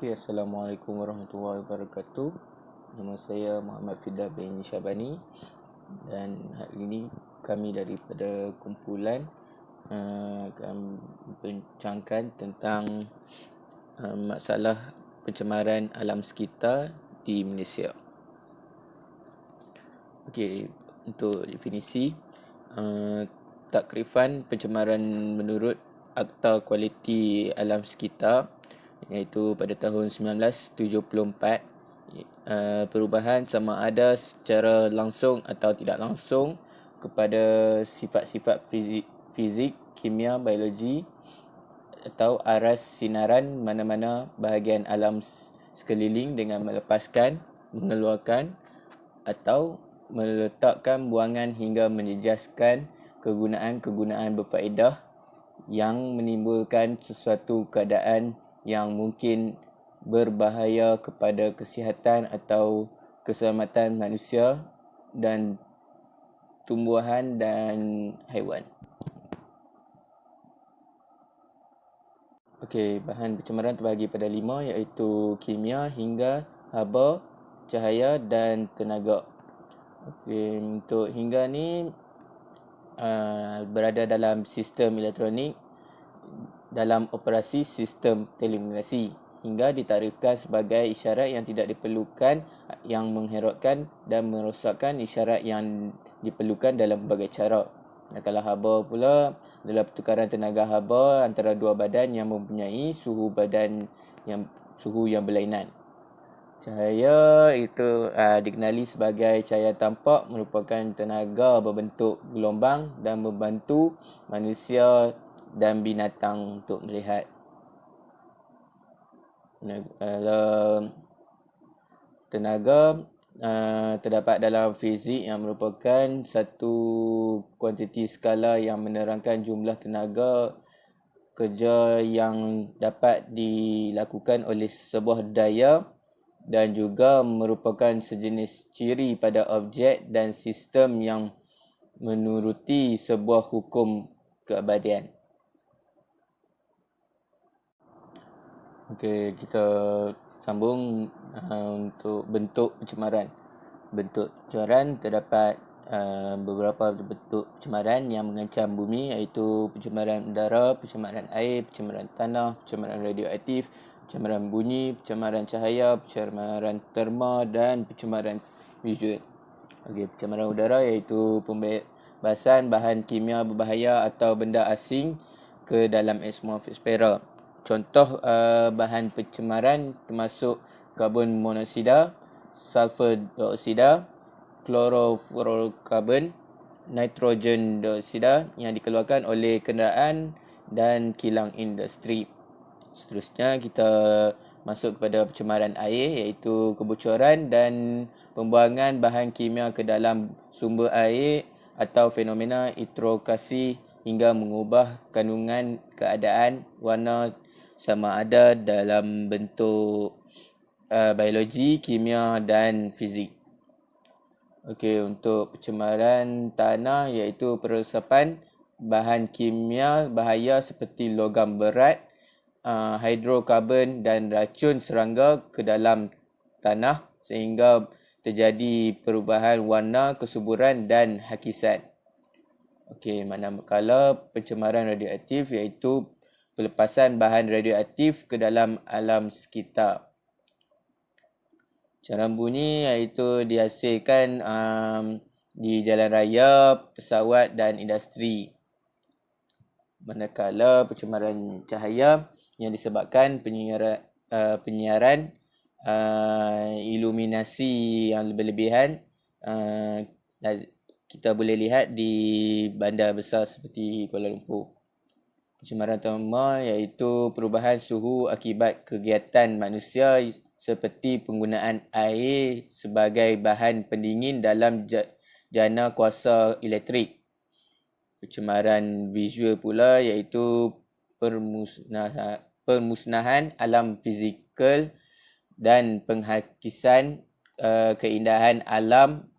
Okey, Assalamualaikum warahmatullahi wabarakatuh. Nama saya Muhammad Fidah bin Syabani dan hari ini kami daripada kumpulan akan membincangkan tentang masalah pencemaran alam sekitar di Malaysia. Okey, untuk definisi, takrifan pencemaran menurut Akta Kualiti Alam Sekitar iaitu pada tahun 1974, perubahan sama ada secara langsung atau tidak langsung kepada sifat-sifat fizik, kimia, biologi atau aras sinaran mana-mana bahagian alam sekeliling dengan melepaskan, mengeluarkan atau meletakkan buangan hingga menjejaskan kegunaan-kegunaan berfaedah yang menimbulkan sesuatu keadaan yang mungkin berbahaya kepada kesihatan atau keselamatan manusia dan tumbuhan dan haiwan. Okey, bahan pencemaran terbahagi pada 5 iaitu kimia hingga, haba, cahaya dan tenaga. Okey, untuk hingga ni berada dalam sistem elektronik dalam operasi sistem telekomunikasi hingga ditarifkan sebagai isyarat yang tidak diperlukan, yang mengherutkan dan merosakkan isyarat yang diperlukan dalam berbagai cara. Kalau haba pula adalah pertukaran tenaga haba antara dua badan yang mempunyai suhu yang berlainan. Cahaya itu dikenali sebagai cahaya tampak, merupakan tenaga berbentuk gelombang dan membantu manusia dan binatang untuk melihat. Tenaga terdapat dalam fizik yang merupakan satu kuantiti skala yang menerangkan jumlah tenaga kerja yang dapat dilakukan oleh sebuah daya dan juga merupakan sejenis ciri pada objek dan sistem yang menuruti sebuah hukum keabadian. Okey, kita sambung untuk bentuk pencemaran. Bentuk pencemaran terdapat beberapa bentuk pencemaran yang mengancam bumi iaitu pencemaran udara, pencemaran air, pencemaran tanah, pencemaran radioaktif, pencemaran bunyi, pencemaran cahaya, pencemaran terma dan pencemaran visual. Okey, pencemaran udara iaitu pembebasan bahan kimia berbahaya atau benda asing ke dalam atmosfera. Contoh bahan pencemaran termasuk karbon monoksida, sulfur dioksida, klorofluorokarbon, nitrogen dioksida yang dikeluarkan oleh kenderaan dan kilang industri. Seterusnya kita masuk kepada pencemaran air iaitu kebocoran dan pembuangan bahan kimia ke dalam sumber air atau fenomena eutrofikasi hingga mengubah kandungan keadaan warna sama ada dalam bentuk biologi, kimia dan fizik. Okey, untuk pencemaran tanah iaitu peresapan bahan kimia bahaya seperti logam berat, hidrokarbon dan racun serangga ke dalam tanah sehingga terjadi perubahan warna, kesuburan dan hakikat. Okey, manakala pencemaran radioaktif iaitu pelepasan bahan radioaktif ke dalam alam sekitar. Caran bunyi iaitu dihasilkan di jalan raya, pesawat dan industri. Manakala pencemaran cahaya yang disebabkan penyiaran iluminasi yang berlebihan, kita boleh lihat di bandar besar seperti Kuala Lumpur. Pencemaran terma iaitu perubahan suhu akibat kegiatan manusia seperti penggunaan air sebagai bahan pendingin dalam jana kuasa elektrik. Pencemaran visual pula iaitu permusnahan alam fizikal dan penghakisan keindahan alam.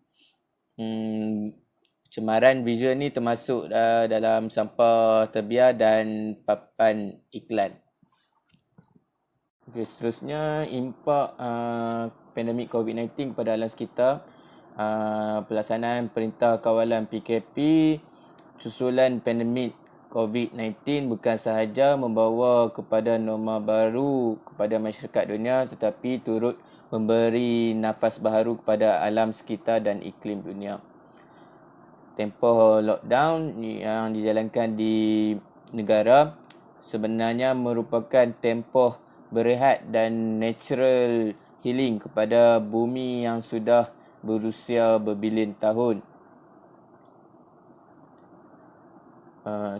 Pencemaran visual ni termasuk dalam sampah terbiar dan papan iklan. Okay, seterusnya impak pandemik COVID-19 kepada alam sekitar. Pelaksanaan Perintah Kawalan PKP susulan pandemik COVID-19 bukan sahaja membawa kepada norma baru kepada masyarakat dunia, tetapi turut memberi nafas baharu kepada alam sekitar dan iklim dunia. Tempoh lockdown yang dijalankan di negara sebenarnya merupakan tempoh berehat dan natural healing kepada bumi yang sudah berusia berbilion tahun.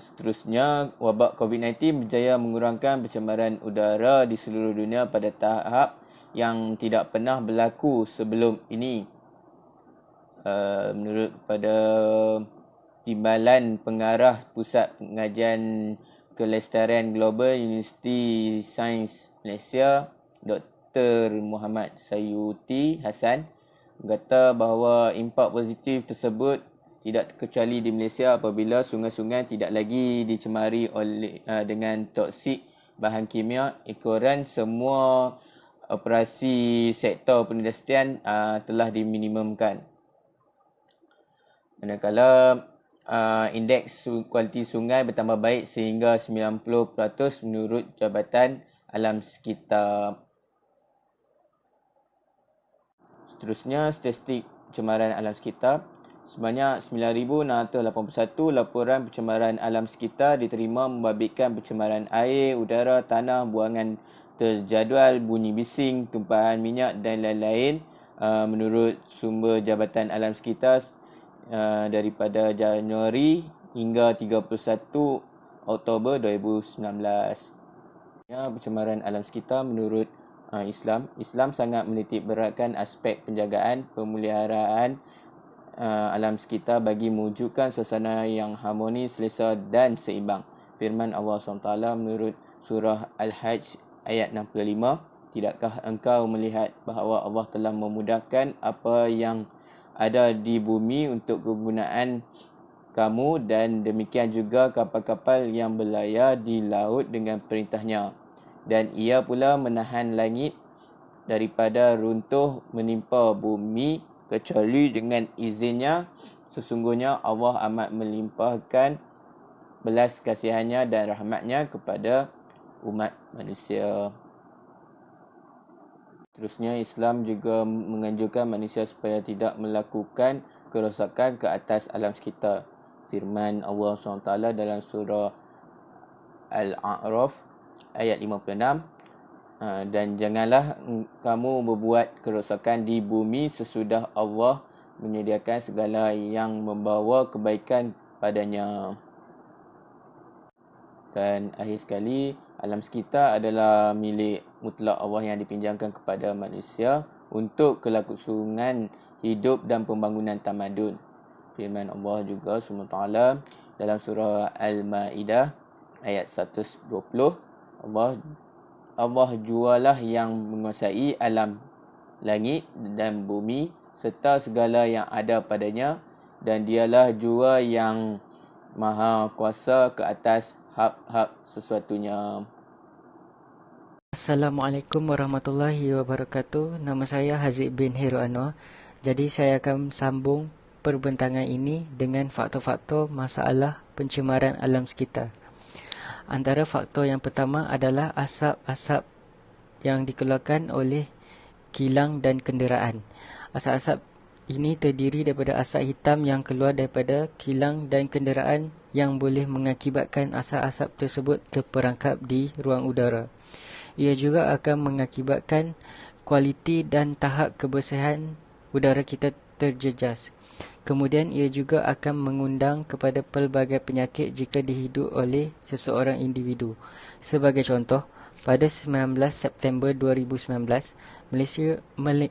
Seterusnya, wabak COVID-19 berjaya mengurangkan pencemaran udara di seluruh dunia pada tahap yang tidak pernah berlaku sebelum ini. Menurut kepada Timbalan Pengarah Pusat Pengajian Kelestarian Global Universiti Sains Malaysia, Dr. Muhammad Sayuti Hassan berkata bahawa impak positif tersebut tidak terkecuali di Malaysia apabila sungai-sungai tidak lagi dicemari oleh dengan toksik bahan kimia. Ekoran semua operasi sektor perindustrian telah diminimumkan. Manakala indeks kualiti sungai bertambah baik sehingga 90% menurut Jabatan Alam Sekitar. Seterusnya, statistik pencemaran alam sekitar. Sebanyak 9,681 laporan pencemaran alam sekitar diterima membabitkan pencemaran air, udara, tanah, buangan terjadual, bunyi bising, tumpahan minyak dan lain-lain menurut sumber Jabatan Alam Sekitar daripada Januari hingga 31 Oktober 2019. Pencemaran alam sekitar menurut Islam sangat menitik beratkan aspek penjagaan pemeliharaan alam sekitar bagi mewujudkan suasana yang harmonis, selesa dan seimbang. Firman Allah SWT menurut surah Al-Hajj ayat 65, tidakkah engkau melihat bahawa Allah telah memudahkan apa yang ada di bumi untuk kegunaan kamu dan demikian juga kapal-kapal yang berlayar di laut dengan perintahnya. Dan ia pula menahan langit daripada runtuh menimpa bumi kecuali dengan izinnya. Sesungguhnya Allah amat melimpahkan belas kasihannya dan rahmatnya kepada umat manusia. Terusnya, Islam juga menganjurkan manusia supaya tidak melakukan kerosakan ke atas alam sekitar. Firman Allah SWT dalam surah Al-A'raf ayat 56, dan janganlah kamu berbuat kerosakan di bumi sesudah Allah menyediakan segala yang membawa kebaikan padanya. Dan akhir sekali, alam sekitar adalah milik mutlak Allah yang dipinjamkan kepada manusia untuk kelangsungan hidup dan pembangunan tamadun. Firman Allah juga SWT dalam surah Al-Ma'idah ayat 120, Allah jualah yang menguasai alam langit dan bumi serta segala yang ada padanya, dan dialah jua yang maha kuasa ke atas hak-hak sesuatunya. Assalamualaikum warahmatullahi wabarakatuh. Nama saya Haziq bin Heru Anwar. Jadi saya akan sambung perbincangan ini dengan faktor-faktor masalah pencemaran alam sekitar. Antara faktor yang pertama adalah asap-asap yang dikeluarkan oleh kilang dan kenderaan. Asap-asap ini terdiri daripada asap hitam yang keluar daripada kilang dan kenderaan yang boleh mengakibatkan asap-asap tersebut terperangkap di ruang udara. Ia juga akan mengakibatkan kualiti dan tahap kebersihan udara kita terjejas. Kemudian ia juga akan mengundang kepada pelbagai penyakit jika dihidup oleh seseorang individu. Sebagai contoh, pada 19 September 2019,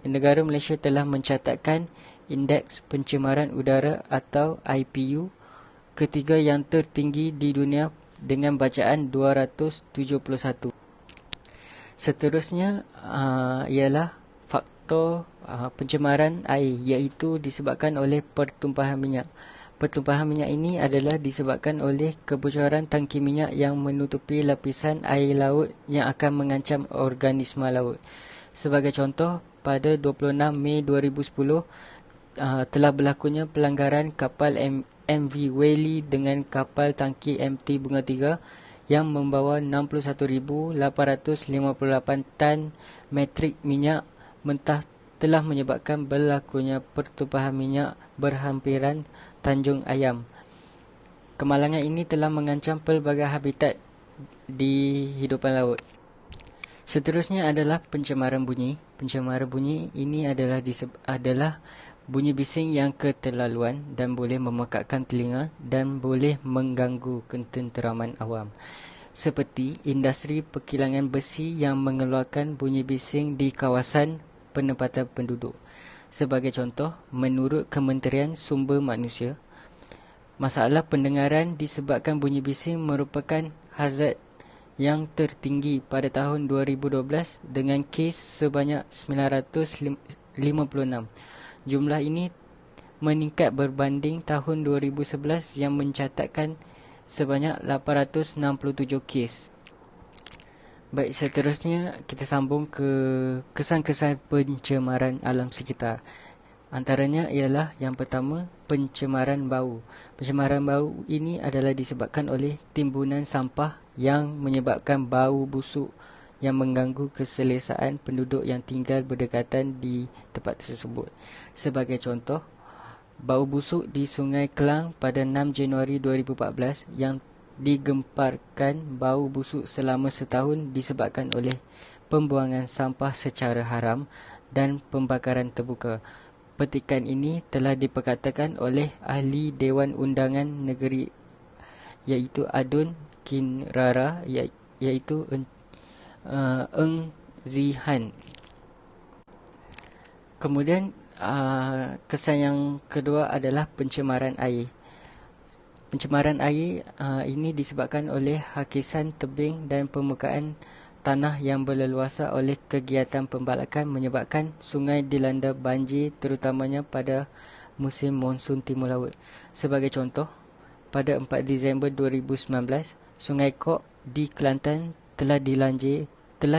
negara Malaysia telah mencatatkan indeks pencemaran udara atau IPU ketiga yang tertinggi di dunia dengan bacaan 271. Seterusnya ialah faktor pencemaran air, iaitu disebabkan oleh pertumpahan minyak. Pertumpahan minyak ini adalah disebabkan oleh kebocoran tangki minyak yang menutupi lapisan air laut yang akan mengancam organisma laut. Sebagai contoh, pada 26 Mei 2010, telah berlakunya pelanggaran kapal MV Whaley dengan kapal tangki MT Bunga 3 yang membawa 61,858 tan metrik minyak mentah telah menyebabkan berlakunya pertumpahan minyak berhampiran Tanjung Ayam. Kemalangan ini telah mengancam pelbagai habitat di hidupan laut. Seterusnya adalah pencemaran bunyi. Pencemaran bunyi ini adalah bunyi bising yang keterlaluan dan boleh memekakkan telinga dan boleh mengganggu ketenteraman awam. Seperti industri perkilangan besi yang mengeluarkan bunyi bising di kawasan penempatan penduduk. Sebagai contoh, menurut Kementerian Sumber Manusia, masalah pendengaran disebabkan bunyi bising merupakan hazard yang tertinggi pada tahun 2012 dengan kes sebanyak 956. Jumlah ini meningkat berbanding tahun 2011 yang mencatatkan sebanyak 867 kes. Baik, seterusnya kita sambung ke kesan-kesan pencemaran alam sekitar. Antaranya ialah yang pertama, pencemaran bau. Pencemaran bau ini adalah disebabkan oleh timbunan sampah yang menyebabkan bau busuk yang mengganggu keselesaan penduduk yang tinggal berdekatan di tempat tersebut. Sebagai contoh, bau busuk di Sungai Kelang pada 6 Januari 2014 yang digemparkan bau busuk selama setahun disebabkan oleh pembuangan sampah secara haram dan pembakaran terbuka. Petikan ini telah diperkatakan oleh ahli Dewan Undangan Negeri iaitu Adun Kinrara iaitu Eng Zihan. Kemudian kesan yang kedua adalah pencemaran air. Pencemaran air ini disebabkan oleh hakisan tebing dan permukaan tanah yang berleluasa oleh kegiatan pembalakan menyebabkan sungai dilanda banjir terutamanya pada musim monsun timur laut. Sebagai contoh, pada 4 Disember 2019, Sungai Kok di Kelantan telah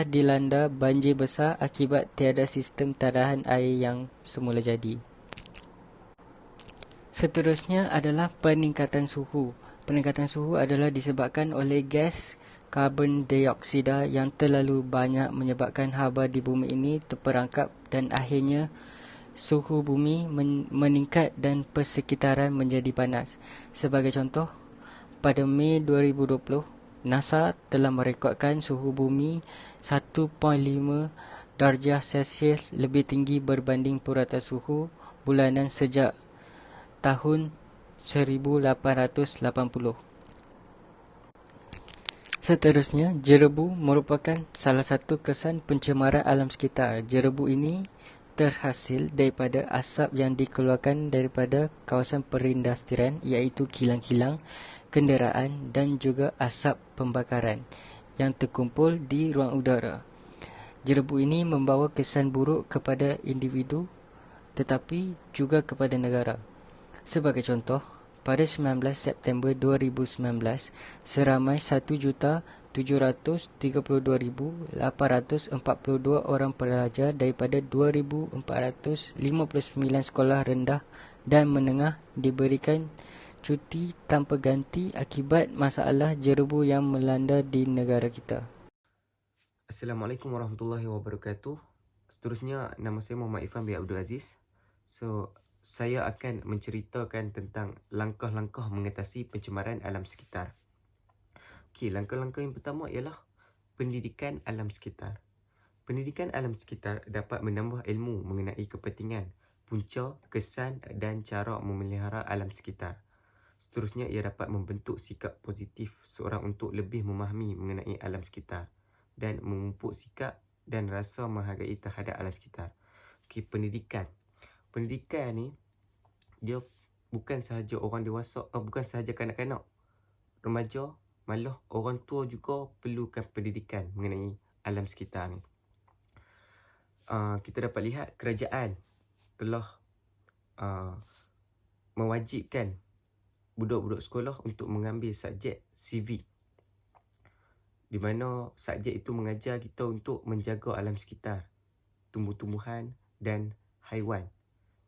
dilanda banjir besar akibat tiada sistem tadahan air yang semula jadi. Seterusnya adalah peningkatan suhu. Peningkatan suhu adalah disebabkan oleh gas karbon dioksida yang terlalu banyak menyebabkan haba di bumi ini terperangkap dan akhirnya suhu bumi meningkat dan persekitaran menjadi panas. Sebagai contoh, pada Mei 2020, NASA telah merekodkan suhu bumi 1.5 darjah Celsius lebih tinggi berbanding purata suhu bulanan sejak tahun 1880. Seterusnya, jerebu merupakan salah satu kesan pencemaran alam sekitar. Jerebu ini terhasil daripada asap yang dikeluarkan daripada kawasan perindustrian iaitu kilang-kilang, kenderaan dan juga asap pembakaran yang terkumpul di ruang udara. Jerebu ini membawa kesan buruk kepada individu tetapi juga kepada negara. Sebagai contoh, pada 19 September 2019, seramai 1,732,842 orang pelajar daripada 2,459 sekolah rendah dan menengah diberikan cuti tanpa ganti akibat masalah jerebu yang melanda di negara kita. Assalamualaikum warahmatullahi wabarakatuh. Seterusnya, nama saya Muhammad Irfan bin Abdul Aziz. Saya akan menceritakan tentang langkah-langkah mengatasi pencemaran alam sekitar. Okey, langkah-langkah yang pertama ialah pendidikan alam sekitar. Pendidikan alam sekitar dapat menambah ilmu mengenai kepentingan, punca, kesan dan cara memelihara alam sekitar. Seterusnya, ia dapat membentuk sikap positif seorang untuk lebih memahami mengenai alam sekitar dan memupuk sikap dan rasa menghargai terhadap alam sekitar. Okey, pendidikan. Pendidikan ni dia bukan sahaja orang dewasa, bukan sahaja kanak-kanak, remaja, malah orang tua juga perlukan pendidikan mengenai alam sekitar ni. Kita dapat lihat kerajaan telah mewajibkan budak-budak sekolah untuk mengambil subjek civic, di mana subjek itu mengajar kita untuk menjaga alam sekitar, tumbuh-tumbuhan dan haiwan,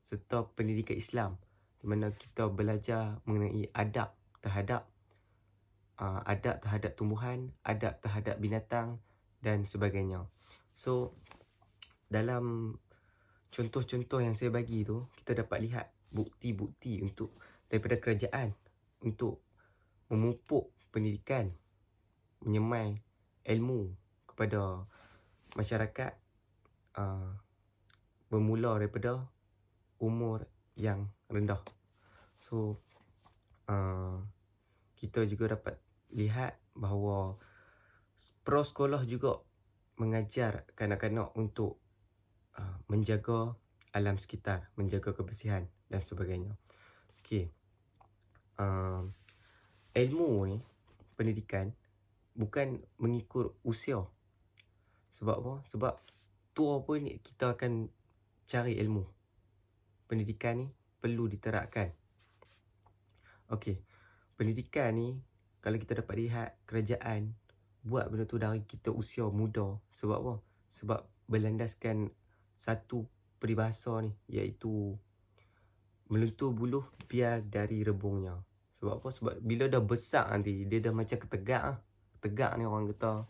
serta pendidikan Islam, di mana kita belajar mengenai adab terhadap tumbuhan, adab terhadap binatang dan sebagainya. So, dalam contoh-contoh yang saya bagi tu, kita dapat lihat bukti-bukti daripada kerajaan untuk memupuk pendidikan, menyemai ilmu kepada masyarakat bermula daripada umur yang rendah. So, kita juga dapat lihat bahawa prasekolah juga mengajar kanak-kanak untuk menjaga alam sekitar, menjaga kebersihan dan sebagainya. Okey. Ilmu ni, pendidikan, bukan mengikut usia. Sebab apa? Sebab tua pun kita akan cari ilmu. Pendidikan ni perlu diterapkan. Okey. Pendidikan ni, kalau kita dapat lihat, kerajaan buat benda tu dari kita usia muda. Sebab apa? Sebab berlandaskan satu peribahasa ni, iaitu melentur buluh biar dari rebungnya. Sebab apa? Sebab bila dah besar nanti, dia dah macam ketegak lah. Ketegak ni orang kata.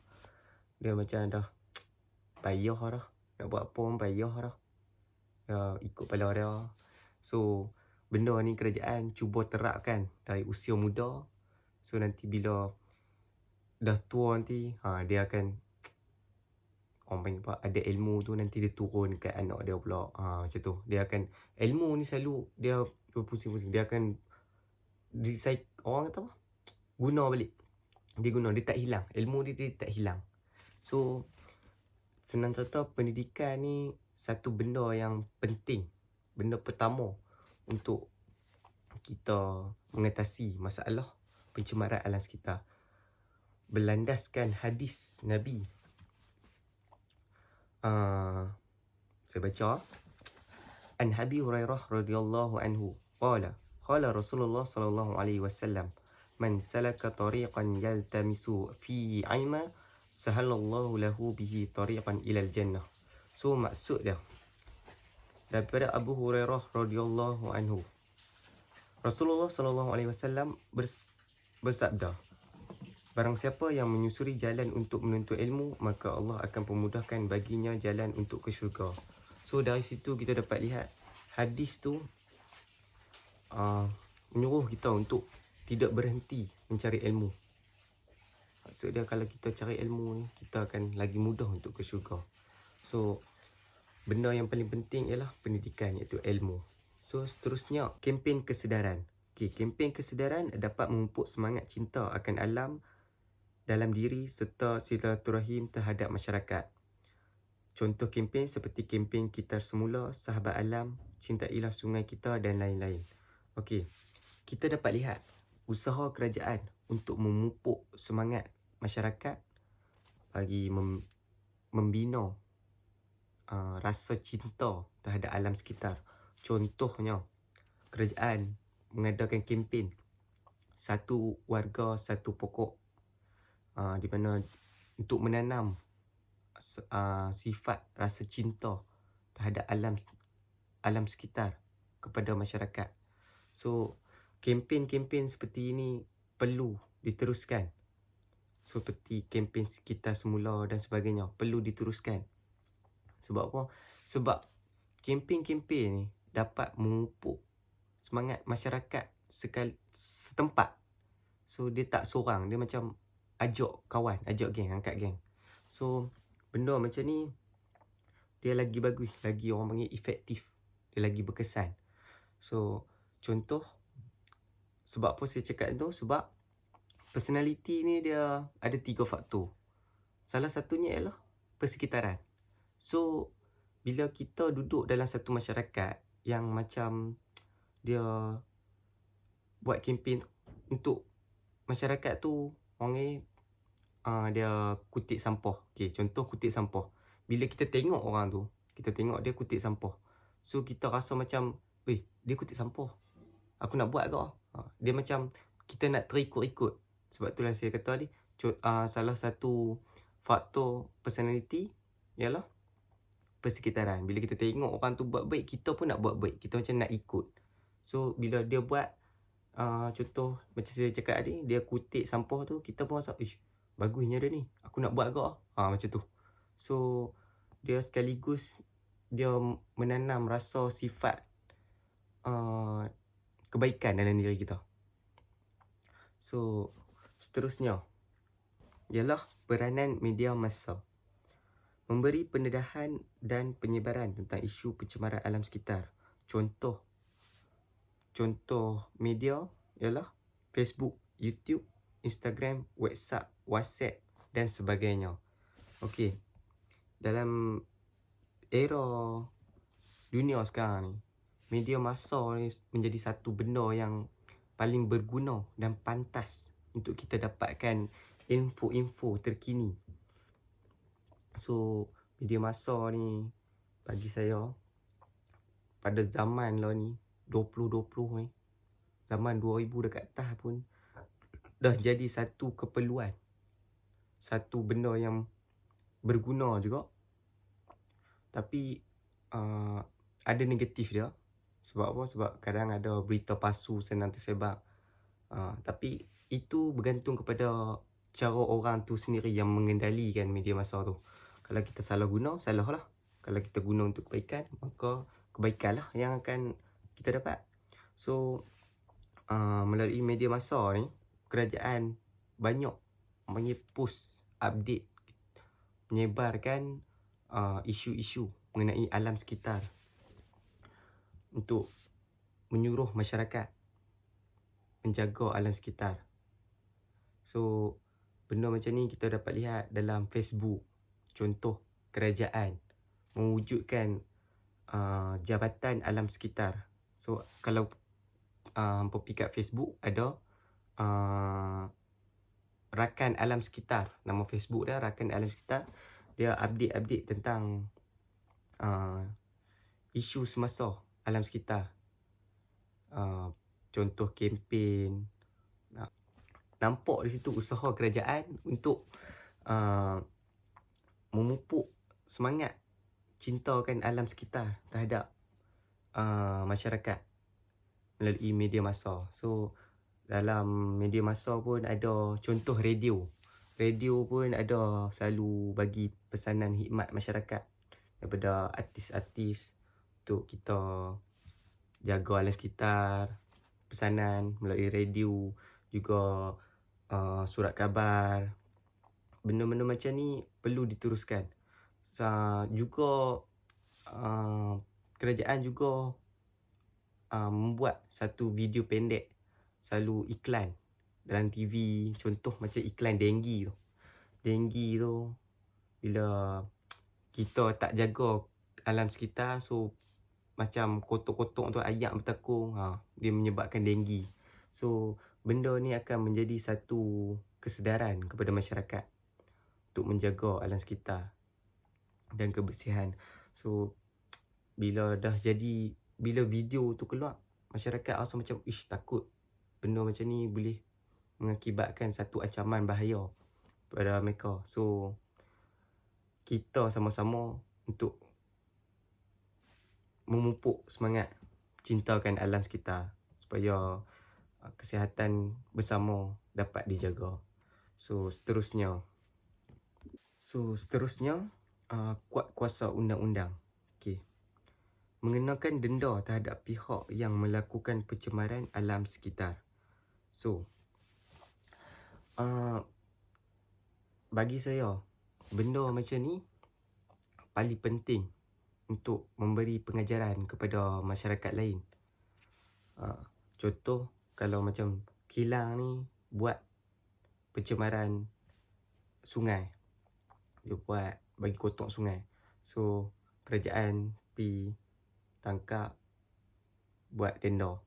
Dia macam dah payah dah. Nak buat apa pun payah dah. Ikut kepala dia. So, benda ni kerajaan cuba terapkan dari usia muda. So, nanti bila dah tua nanti, dia akan, orang panggil apa, ada ilmu tu nanti dia turun kat anak dia pula. Macam tu. Dia akan, ilmu ni selalu dia berpusing-pusing. Dia akan orang kata apa? Guna balik. Dia tak hilang. Ilmu dia tak hilang. So, senang contoh, pendidikan ni satu benda yang penting. Benda pertama untuk kita mengatasi masalah pencemaran alam sekitar. Berlandaskan hadis Nabi. Saya baca. An Abi Hurairah radhiyallahu anhu qala Rasulullah sallallahu alaihi wasallam, man salaka tariqan yaltamisu fi ilma sahalallahu lahu bihi tariqan ilal jannah. So, maksud dia daripada Abu Hurairah radhiyallahu anhu, Rasulullah sallallahu alaihi wasallam bersabda, barang siapa yang menyusuri jalan untuk menuntut ilmu, maka Allah akan pemudahkan baginya jalan untuk ke syurga. So, dari situ kita dapat lihat hadis tu menyuruh kita untuk tidak berhenti mencari ilmu. Maksud dia, kalau kita cari ilmu ni, kita akan lagi mudah untuk ke syurga. So, benda yang paling penting ialah pendidikan, iaitu ilmu. So, seterusnya, kempen kesedaran. Kempen kesedaran dapat memupuk semangat cinta akan alam dalam diri serta silaturahim terhadap masyarakat. Contoh kempen seperti kempen Kita Semula, Sahabat Alam, Cintailah Sungai Kita dan lain-lain. Kita dapat lihat usaha kerajaan untuk memupuk semangat masyarakat bagi membina rasa cinta terhadap alam sekitar. Contohnya, kerajaan mengadakan kempen satu warga satu pokok, di mana untuk menanam sifat rasa cinta terhadap alam sekitar kepada masyarakat. So, kempen-kempen seperti ini perlu diteruskan. Seperti kempen Kita Semula dan sebagainya perlu diteruskan. Sebab apa? Sebab kempen-kempen ni dapat memupuk semangat masyarakat setempat. So, dia tak seorang, dia macam ajak kawan, ajak geng, angkat geng. So, benda macam ni dia lagi bagus, lagi orang panggil efektif, dia lagi berkesan. So, contoh, sebab apa saya cakap tu? Sebab personality ni dia ada 3 faktor. Salah satunya ialah persekitaran. So, bila kita duduk dalam satu masyarakat yang macam dia buat kempen untuk masyarakat tu, orang dia kutip sampah. Contoh kutip sampah. Bila kita tengok orang tu, kita tengok dia kutip sampah. So, kita rasa macam, dia kutip sampah. aku nak buat ke. Dia macam kita nak terikut-ikut. Sebab itulah saya kata tadi, salah satu faktor personality ialah persekitaran. Bila kita tengok orang tu buat baik, kita pun nak buat baik. Kita macam nak ikut. So bila dia buat, contoh macam saya cakap tadi, dia kutip sampah tu, kita pun rasa, bagusnya dia ni, aku nak buat ke. Macam tu. So dia sekaligus dia menanam rasa sifat kebaikan dalam diri kita. So seterusnya ialah peranan media massa. Memberi pendedahan dan penyebaran tentang isu pencemaran alam sekitar. Contoh media ialah Facebook, YouTube, Instagram, WhatsApp dan sebagainya. Okey. Dalam era dunia sekarang ni, media massa ni menjadi satu benda yang paling berguna dan pantas untuk kita dapatkan info-info terkini. So media massa ni bagi saya pada zaman lah ni 2020 ni, zaman 2000 dekat atas pun dah jadi satu keperluan, satu benda yang berguna juga. Tapi ada negatif dia. Sebab apa? Sebab kadang ada berita palsu senang tersebar. Tapi itu bergantung kepada cara orang tu sendiri yang mengendalikan media massa tu. Kalau kita salah guna, salah lah. Kalau kita guna untuk kebaikan, maka kebaikan lah yang akan kita dapat. So melalui media massa ni, kerajaan banyak post, update, menyebarkan isu-isu mengenai alam sekitar untuk menyuruh masyarakat menjaga alam sekitar. So benda macam ni kita dapat lihat dalam Facebook. Contoh kerajaan mewujudkan Jabatan Alam Sekitar. So kalau pergi kat Facebook ada Rakan Alam Sekitar. Nama Facebook dia Rakan Alam Sekitar. Dia update tentang isu semasa alam sekitar. Contoh kempen. Nampak di situ usaha kerajaan untuk memupuk semangat cintakan alam sekitar terhadap masyarakat melalui media massa. So dalam media massa pun ada contoh radio. Radio pun ada selalu bagi pesanan hikmat masyarakat daripada artis-artis untuk kita jaga alam sekitar. Pesanan melalui radio, juga surat khabar. Benda-benda macam ni perlu diteruskan. Juga kerajaan juga membuat satu video pendek, selalu iklan dalam TV. Contoh macam iklan denggi tu. Denggi tu bila kita tak jaga alam sekitar, so macam kotok-kotok tu ayak bertakung, dia menyebabkan denggi. So benda ni akan menjadi satu kesedaran kepada masyarakat untuk menjaga alam sekitar dan kebersihan. So bila video tu keluar, masyarakat rasa macam takut. Benda macam ni boleh mengakibatkan satu ancaman bahaya pada mereka. So kita sama-sama untuk memupuk semangat cintakan alam sekitar supaya kesihatan bersama dapat dijaga. So seterusnya kuat kuasa undang-undang. Okey. Mengenakan denda terhadap pihak yang melakukan pencemaran alam sekitar. So bagi saya benda macam ni paling penting untuk memberi pengajaran kepada masyarakat lain. Contoh kalau macam kilang ni buat pencemaran sungai, dia buat bagi kotak sungai. So kerajaan pi tangkap, buat denda.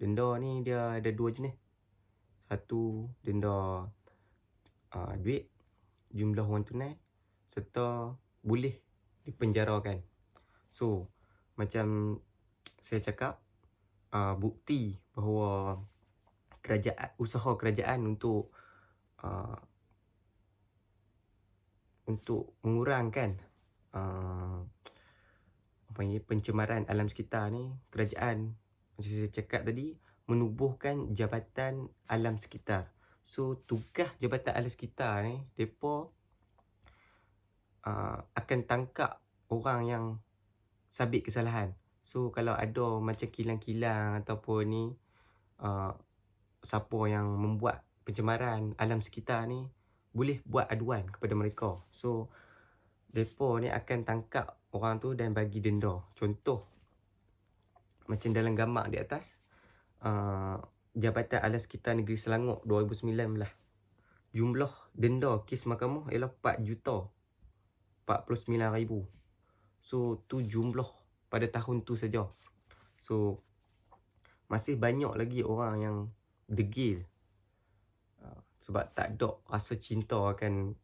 Denda ni dia ada dua jenis. Satu denda duit, jumlah wang tunai, serta boleh dipenjarakan. So macam saya cakap, bukti bahawa usaha kerajaan uh, untuk mengurangkan pencemaran alam sekitar ni, kerajaan macam saya cakap tadi menubuhkan Jabatan Alam Sekitar. So tugas Jabatan Alam Sekitar ni, depa akan tangkap orang yang sabit kesalahan. So kalau ada macam kilang-kilang ataupun ni siapa yang membuat pencemaran alam sekitar ni, boleh buat aduan kepada mereka. So depa ni akan tangkap orang tu dan bagi denda. Contoh macam dalam gambar di atas, Jabatan Alam Sekitar Negeri Selangor 2019, jumlah denda kes mahkamah ialah 4,049,000. So tu jumlah pada tahun tu saja. So masih banyak lagi orang yang degil sebab tak ada rasa cinta akan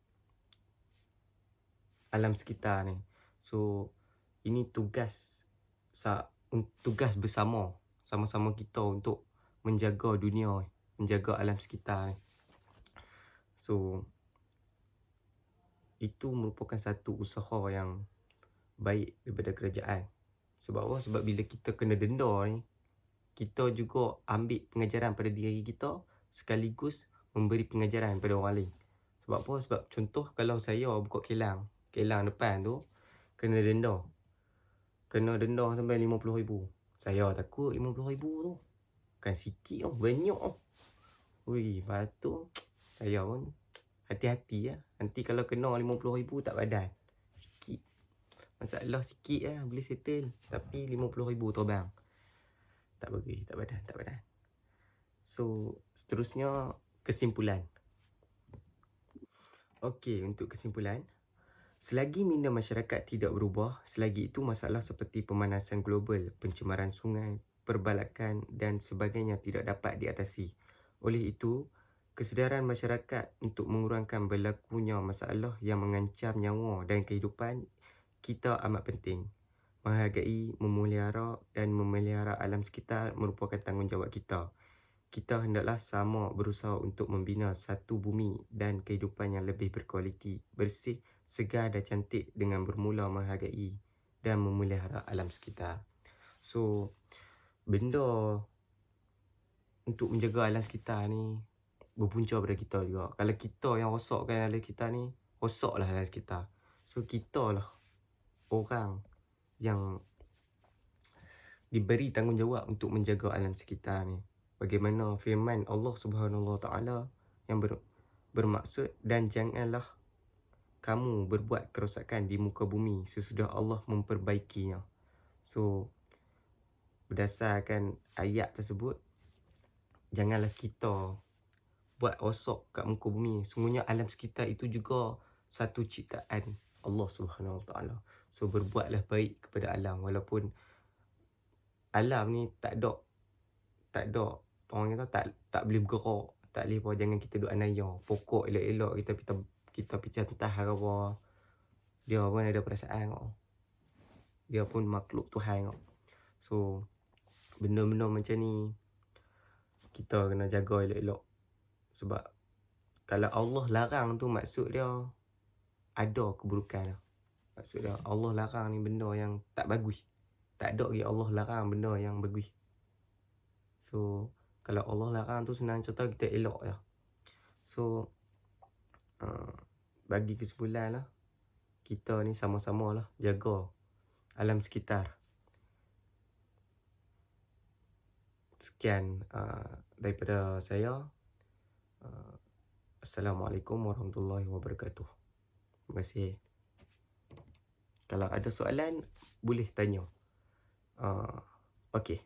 alam sekitar ni. So ini tugas bersama, sama-sama kita untuk menjaga dunia, menjaga alam sekitar ni. So itu merupakan satu usaha yang baik daripada kerajaan. Sebab apa? Sebab bila kita kena denda ni, kita juga ambil pengajaran pada diri kita sekaligus memberi pengajaran pada orang lain. Sebab apa? Sebab contoh kalau saya buka kilang depan tu kena denda. Kena denda sampai 50,000. Saya takut 50,000 tu. Bukan sikit tau, banyak tau. Ui, lepas tu saya pun hati-hati lah. Nanti kalau kena 50,000 tak padan. Sikit. Masalah sikit lah, boleh settle. Tapi 50,000 terbang. Tak bagi, tak padan. So, seterusnya kesimpulan. Okey, untuk kesimpulan. Selagi minda masyarakat tidak berubah, selagi itu masalah seperti pemanasan global, pencemaran sungai, perbalakan dan sebagainya tidak dapat diatasi. Oleh itu, kesedaran masyarakat untuk mengurangkan berlakunya masalah yang mengancam nyawa dan kehidupan kita amat penting. Menghargai, memelihara dan memelihara alam sekitar merupakan tanggungjawab kita. Kita hendaklah sama berusaha untuk membina satu bumi dan kehidupan yang lebih berkualiti, bersih, segar dan cantik dengan bermula menghargai dan memelihara alam sekitar. So, benda untuk menjaga alam sekitar ni berpunca pada kita juga. Kalau kita yang rosakkan alam sekitar ni, rosaklah alam sekitar. So, kita lah orang yang diberi tanggungjawab untuk menjaga alam sekitar ni. Bagaimana firman Allah Subhanahu Wa Taala yang bermaksud, dan janganlah kamu berbuat kerosakan di muka bumi sesudah Allah memperbaikinya. So berdasarkan ayat tersebut, janganlah kita buat rosak kat muka bumi. Sungguhnya alam sekitar itu juga satu ciptaan Allah Subhanahu Wa Taala. So berbuatlah baik kepada alam, walaupun alam ni tak ada orang kata tak boleh bergerak, tak boleh apa. Jangan kita duk anaya pokok elok-elok kita pergi cantah ke apa, dia pun ada perasaan kok. Dia pun makhluk Tuhan kok. So benda-benda macam ni kita kena jaga elok-elok. Sebab kalau Allah larang tu, maksud dia ada keburukan. Maksud dia Allah larang ni benda yang tak bagus. Tak ada lagi Allah larang benda yang bagus. So kalau Allah larang tu senang cerita kita elok je. So bagi kesimpulan lah, kita ni sama-sama lah jaga alam sekitar. Sekian daripada saya. Assalamualaikum warahmatullahi wabarakatuh. Terima kasih. Kalau ada soalan boleh tanya. Okey.